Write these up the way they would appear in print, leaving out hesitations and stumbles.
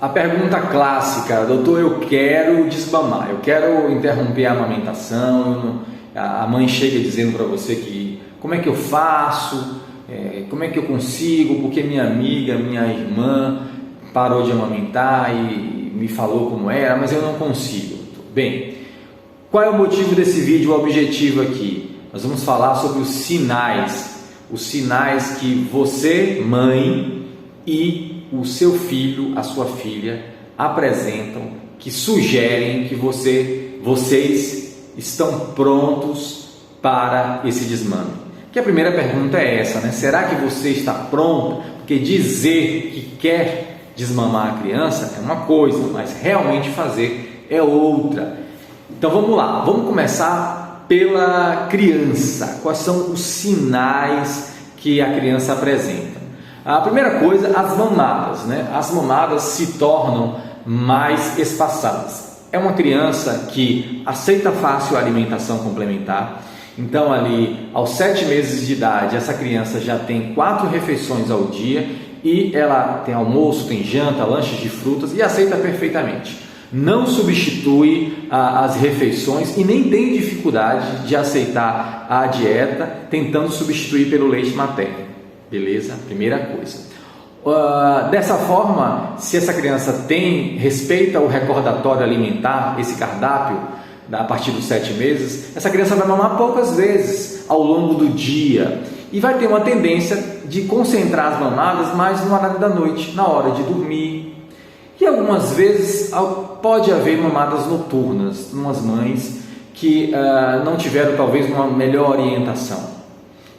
A pergunta clássica: doutor, eu quero desmamar, eu quero interromper a amamentação, a mãe chega dizendo para você que como é que eu faço, como é que eu consigo, porque minha amiga, minha irmã parou de amamentar e me falou como era, mas eu não consigo. Bem, qual é o motivo desse vídeo, o objetivo aqui? Nós vamos falar sobre os sinais que você, mãe, e o seu filho, a sua filha, apresentam, que sugerem que vocês estão prontos para esse desmame. Que a primeira pergunta é essa, né? Será que você está pronto? Porque dizer que quer desmamar a criança é uma coisa, mas realmente fazer é outra. Então vamos lá, vamos começar pela criança. Quais são os sinais que a criança apresenta? A primeira coisa, as mamadas, né? As mamadas se tornam mais espaçadas. É uma criança que aceita fácil a alimentação complementar. Então ali aos 7 meses de idade, essa criança já tem 4 refeições ao dia e ela tem almoço, tem janta, lanches de frutas e aceita perfeitamente. Não substitui as refeições e nem tem dificuldade de aceitar a dieta tentando substituir pelo leite materno. Beleza? Primeira coisa. Dessa forma, se essa criança respeita o recordatório alimentar, esse cardápio, a partir dos 7 meses, essa criança vai mamar poucas vezes ao longo do dia e vai ter uma tendência de concentrar as mamadas mais no horário da noite, na hora de dormir. E algumas vezes pode haver mamadas noturnas, umas mães que não tiveram talvez uma melhor orientação.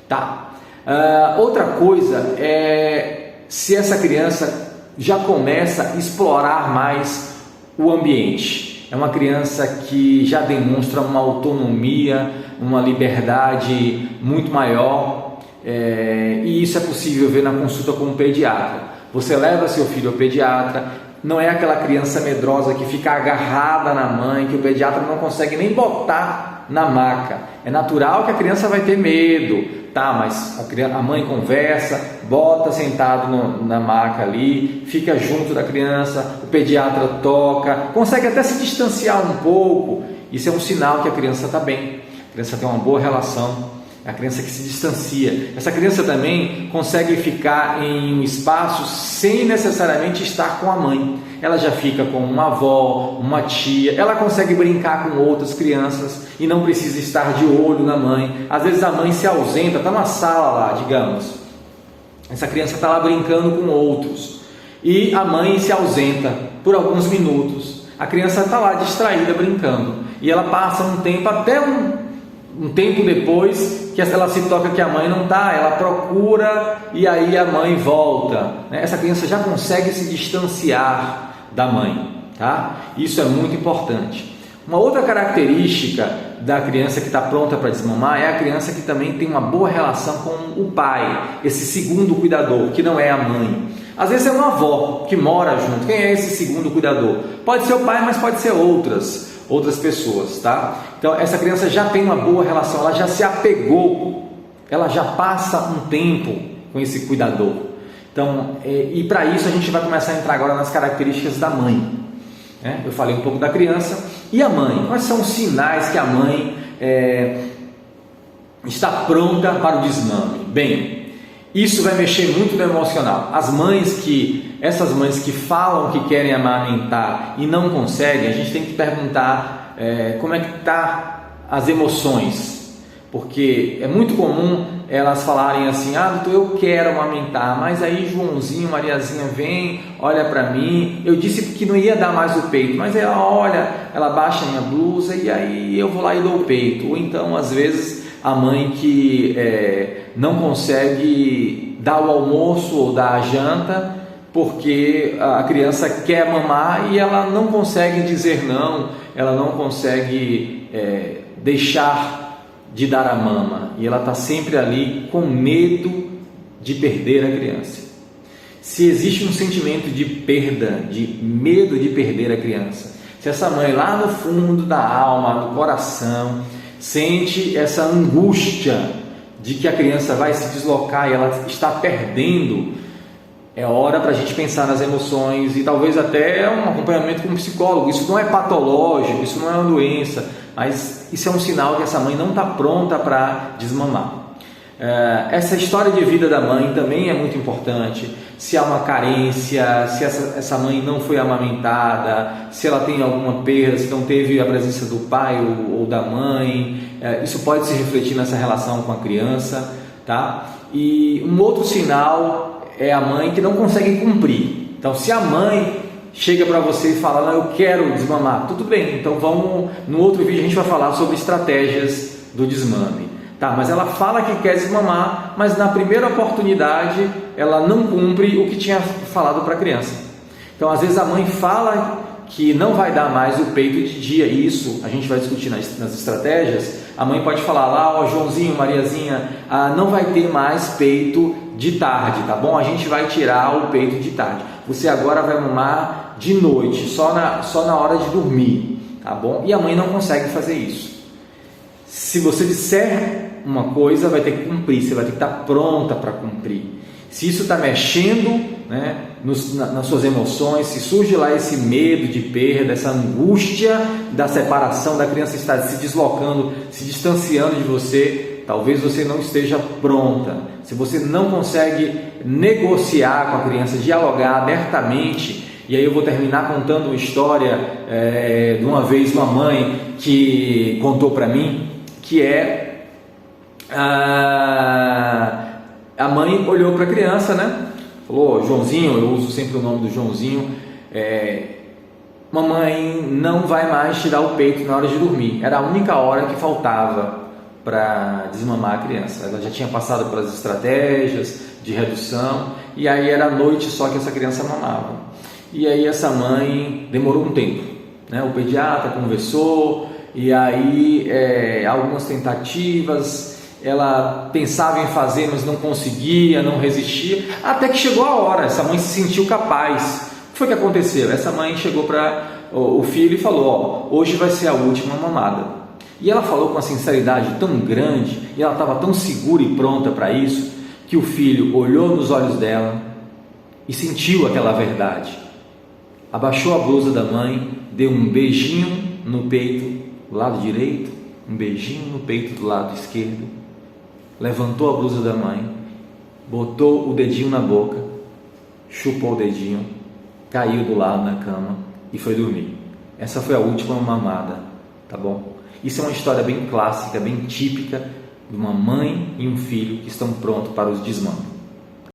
Tá? Outra coisa é se essa criança já começa a explorar mais o ambiente. É uma criança que já demonstra uma autonomia, uma liberdade muito maior, e isso é possível ver na consulta com o pediatra. Você leva seu filho ao pediatra, não é aquela criança medrosa que fica agarrada na mãe, que o pediatra não consegue nem botar na maca. É natural que a criança vai ter medo, tá? Mas a mãe conversa, bota sentado na maca ali, fica junto da criança, o pediatra toca, consegue até se distanciar um pouco. Isso é um sinal que a criança está bem, a criança tem uma boa relação, é a criança que se distancia. Essa criança também consegue ficar em um espaço sem necessariamente estar com a mãe. Ela já fica com uma avó, uma tia, ela consegue brincar com outras crianças e não precisa estar de olho na mãe. Às vezes a mãe se ausenta, está na sala lá, digamos. Essa criança está lá brincando com outros e a mãe se ausenta por alguns minutos. A criança está lá distraída brincando e ela passa um tempo, até um tempo depois que ela se toca que a mãe não está, ela procura e aí a mãe volta. Essa criança já consegue se distanciar da mãe, tá? Isso é muito importante. Uma outra característica da criança que está pronta para desmamar é a criança que também tem uma boa relação com o pai, esse segundo cuidador, que não é a mãe. Às vezes é uma avó que mora junto. Quem é esse segundo cuidador? Pode ser o pai, mas pode ser outras pessoas, tá? Então essa criança já tem uma boa relação, ela já se apegou, ela já passa um tempo com esse cuidador. Então, e para isso a gente vai começar a entrar agora nas características da mãe. Eu falei um pouco da criança e a mãe. Quais são os sinais que a mãe está pronta para o desmame? Bem, isso vai mexer muito no emocional. Essas mães que falam que querem amamentar e não conseguem, a gente tem que perguntar como é que está as emoções. Porque é muito comum elas falarem assim: doutor, eu quero amamentar, mas aí Joãozinho, Mariazinha vem, olha para mim, eu disse que não ia dar mais o peito, mas ela olha, ela baixa a minha blusa e aí eu vou lá e dou o peito. Ou então, às vezes, a mãe que não consegue dar o almoço ou dar a janta, porque a criança quer mamar e ela não consegue dizer não, ela não consegue deixar de dar a mama, e ela está sempre ali com medo de perder a criança. Se existe um sentimento de perda, de medo de perder a criança, se essa mãe lá no fundo da alma, do coração, sente essa angústia de que a criança vai se deslocar e ela está perdendo, É hora para a gente pensar nas emoções e talvez até um acompanhamento com um psicólogo. Isso não é patológico, isso não é uma doença, mas isso é um sinal que essa mãe não está pronta para desmamar. Essa história de vida da mãe também é muito importante. Se há uma carência, se essa mãe não foi amamentada, se ela tem alguma perda, se não teve a presença do pai ou da mãe, isso pode se refletir nessa relação com a criança, tá? E um outro sinal é a mãe que não consegue cumprir. Então, se a mãe chega para você e fala, não, eu quero desmamar, tudo bem, então vamos, no outro vídeo a gente vai falar sobre estratégias do desmame. Tá, mas ela fala que quer desmamar, mas na primeira oportunidade ela não cumpre o que tinha falado para a criança. Então, às vezes a mãe fala que não vai dar mais o peito de dia, e isso a gente vai discutir nas estratégias. A mãe pode falar lá, ó, Joãozinho, Mariazinha, não vai ter mais peito de tarde, tá bom? A gente vai tirar o peito de tarde. Você agora vai mamar de noite, só na hora de dormir, tá bom? E a mãe não consegue fazer isso. Se você disser uma coisa, vai ter que cumprir, você vai ter que estar pronta para cumprir. Se isso está mexendo, né, nas suas emoções, se surge lá esse medo de perda, essa angústia da separação, da criança estar se deslocando, se distanciando de você, talvez você não esteja pronta. Se você não consegue negociar com a criança, dialogar abertamente, e aí eu vou terminar contando uma história de uma vez uma mãe que contou para mim, que a mãe olhou para a criança, né? Falou, Joãozinho, eu uso sempre o nome do Joãozinho, mamãe não vai mais te dar o peito na hora de dormir. Era a única hora que faltava para desmamar a criança. Ela já tinha passado pelas estratégias de redução, e aí era à noite só que essa criança mamava. E aí essa mãe demorou um tempo, né? O pediatra conversou, e aí algumas tentativas, ela pensava em fazer, mas não conseguia, não resistia, até que chegou a hora, essa mãe se sentiu capaz. O que foi que aconteceu? Essa mãe chegou para o filho e falou, ó, hoje vai ser a última mamada. E ela falou com uma sinceridade tão grande, e ela estava tão segura e pronta para isso, que o filho olhou nos olhos dela e sentiu aquela verdade. Abaixou a blusa da mãe, deu um beijinho no peito do lado direito, um beijinho no peito do lado esquerdo, levantou a blusa da mãe, botou o dedinho na boca, chupou o dedinho, caiu do lado na cama e foi dormir. Essa foi a última mamada, tá bom? Isso é uma história bem clássica, bem típica de uma mãe e um filho que estão prontos para os desmames.